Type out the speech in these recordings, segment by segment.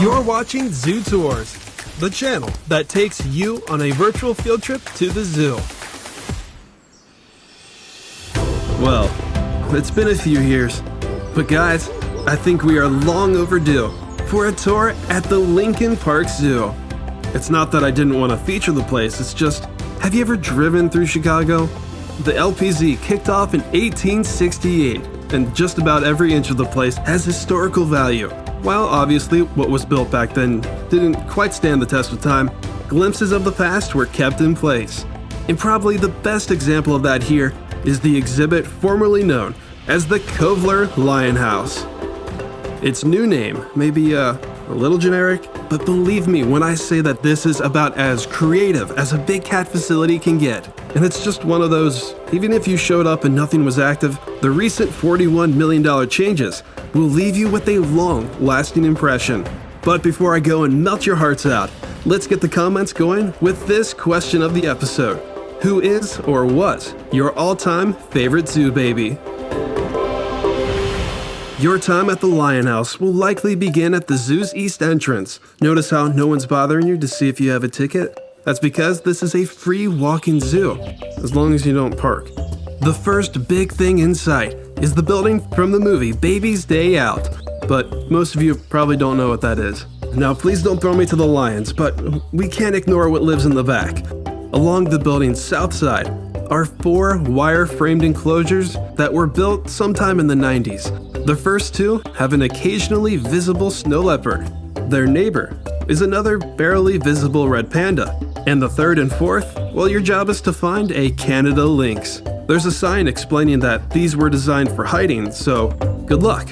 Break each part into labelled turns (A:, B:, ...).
A: You're watching Zoo Tours, the channel that takes you on a virtual field trip to the zoo. Well, it's been a few years, but guys, I think we are long overdue for a tour at the Lincoln Park Zoo. It's not that I didn't want to feature the place, it's just, have you ever driven through Chicago? The LPZ kicked off in 1868, and just about every inch of the place has historical value. While obviously what was built back then didn't quite stand the test of time, glimpses of the past were kept in place. And probably the best example of that here is the exhibit formerly known as the Kovler Lion House. Its new name may be a little generic, but believe me when I say that this is about as creative as a big cat facility can get. And it's just one of those, even if you showed up and nothing was active, the recent $41 million changes will leave you with a long-lasting impression. But before I go and melt your hearts out, let's get the comments going with this question of the episode. Who is or was your all-time favorite zoo baby? Your time at the Lion House will likely begin at the zoo's east entrance. Notice how no one's bothering you to see if you have a ticket? That's because this is a free walking zoo, as long as you don't park. The first big thing in sight is the building from the movie Baby's Day Out, but most of you probably don't know what that is. Now please don't throw me to the lions, but we can't ignore what lives in the back. Along the building's south side are 4 wire-framed enclosures that were built sometime in the 90s. The first 2 have an occasionally visible snow leopard. Their neighbor is another barely visible red panda. And the 3rd and 4th, well, your job is to find a Canada lynx. There's a sign explaining that these were designed for hiding, so good luck.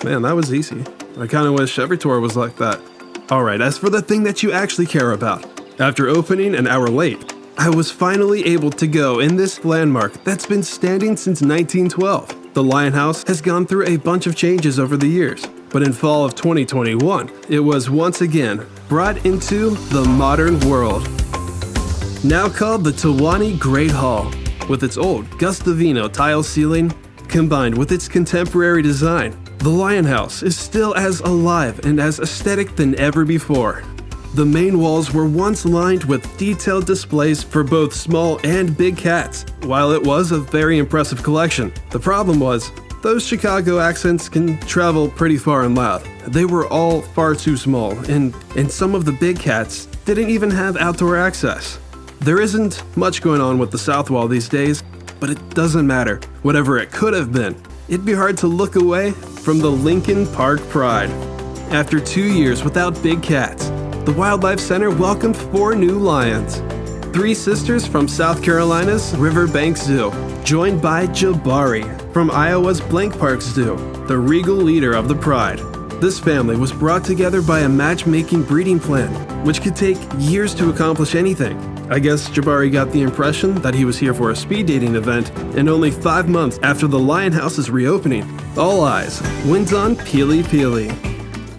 A: Man, that was easy. I kind of wish every tour was like that. Alright, as for the thing that you actually care about. After opening an hour late, I was finally able to go in this landmark that's been standing since 1912. The Lion House has gone through a bunch of changes over the years, but in fall of 2021, it was once again brought into the modern world. Now called the Tawani Great Hall, with its old Gustavino tile ceiling combined with its contemporary design, the Lion House is still as alive and as aesthetic than ever before. The main walls were once lined with detailed displays for both small and big cats. While it was a very impressive collection, the problem was, those Chicago accents can travel pretty far and loud. They were all far too small, and some of the big cats didn't even have outdoor access. There isn't much going on with the South Wall these days, but it doesn't matter. Whatever it could have been, it'd be hard to look away from the Lincoln Park Pride. After 2 years without big cats, the Wildlife Center welcomed 4 new lions. 3 sisters from South Carolina's Riverbank Zoo, joined by Jabari from Iowa's Blank Park Zoo, the regal leader of the Pride. This family was brought together by a matchmaking breeding plan, which could take years to accomplish anything. I guess Jabari got the impression that he was here for a speed dating event, and only 5 months after the Lion House's reopening, all eyes went on Pilipili,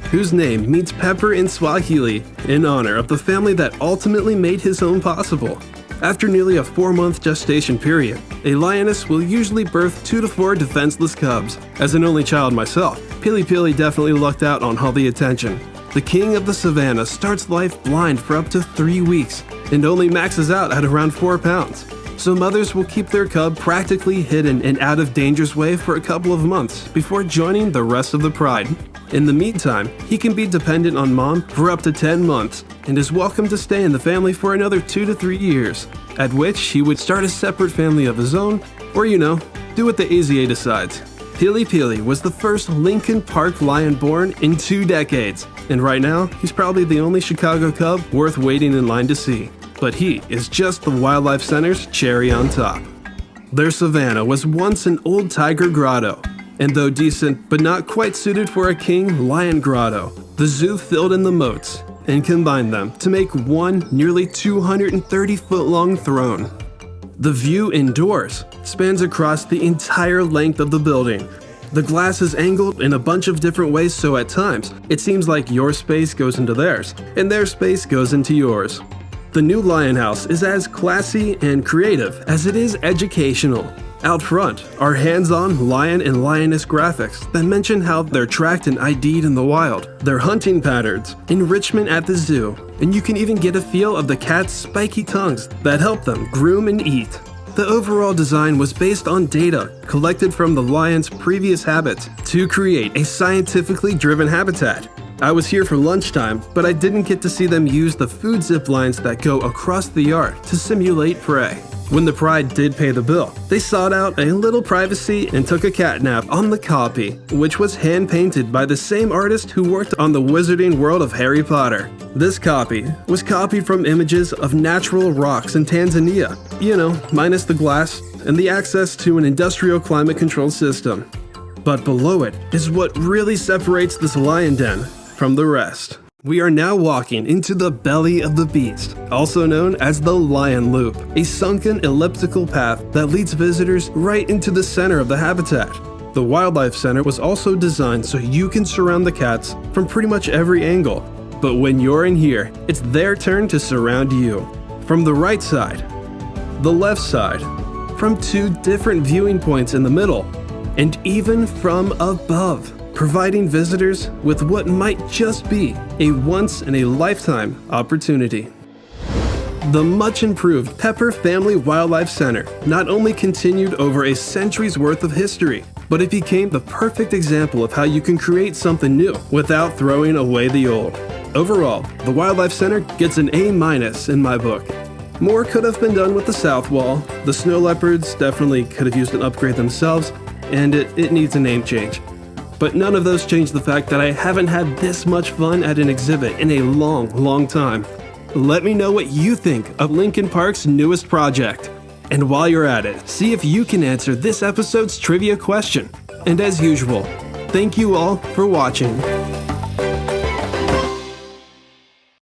A: whose name means pepper in Swahili in honor of the family that ultimately made his home possible. After nearly a 4-month gestation period, a lioness will usually birth 2 to 4 defenseless cubs. As an only child myself, Pilipili definitely lucked out on all the attention. The king of the savanna starts life blind for up to 3 weeks and only maxes out at around 4 pounds. So mothers will keep their cub practically hidden and out of danger's way for a couple of months before joining the rest of the pride. In the meantime, he can be dependent on mom for up to 10 months and is welcome to stay in the family for another 2 to 3 years, at which he would start a separate family of his own, or do what the AZA decides. Pilipili was the first Lincoln Park lion born in 2 decades, and right now, he's probably the only Chicago cub worth waiting in line to see. But he is just the Wildlife Center's cherry on top. Their savanna was once an old tiger grotto, and though decent but not quite suited for a king lion grotto, the zoo filled in the moats and combined them to make one nearly 230-foot-long throne. The view indoors spans across the entire length of the building. The glass is angled in a bunch of different ways, so at times, it seems like your space goes into theirs, and their space goes into yours. The new Lion House is as classy and creative as it is educational. Out front are hands-on lion and lioness graphics that mention how they're tracked and ID'd in the wild, their hunting patterns, enrichment at the zoo, and you can even get a feel of the cat's spiky tongues that help them groom and eat. The overall design was based on data collected from the lion's previous habits to create a scientifically driven habitat. I was here for lunchtime, but I didn't get to see them use the food ziplines that go across the yard to simulate prey. When the pride did pay the bill, they sought out a little privacy and took a catnap on the copy, which was hand-painted by the same artist who worked on the wizarding world of Harry Potter. This copy was copied from images of natural rocks in Tanzania, minus the glass and the access to an industrial climate control system. But below it is what really separates this lion den from the rest. We are now walking into the belly of the beast, also known as the Lion Loop, a sunken elliptical path that leads visitors right into the center of the habitat. The Wildlife Center was also designed so you can surround the cats from pretty much every angle. But when you're in here, it's their turn to surround you. From the right side, the left side, from two different viewing points in the middle, and even from above, providing visitors with what might just be a once-in-a-lifetime opportunity. The much-improved Pepper Family Wildlife Center not only continued over a century's worth of history, but it became the perfect example of how you can create something new without throwing away the old. Overall, the Wildlife Center gets an A- in my book. More could have been done with the south wall. The snow leopards definitely could have used an upgrade themselves, and it needs a name change. But none of those change the fact that I haven't had this much fun at an exhibit in a long time. Let me know what you think of Lincoln Park's newest project. And while you're at it, see if you can answer this episode's trivia question. And as usual, thank you all for watching.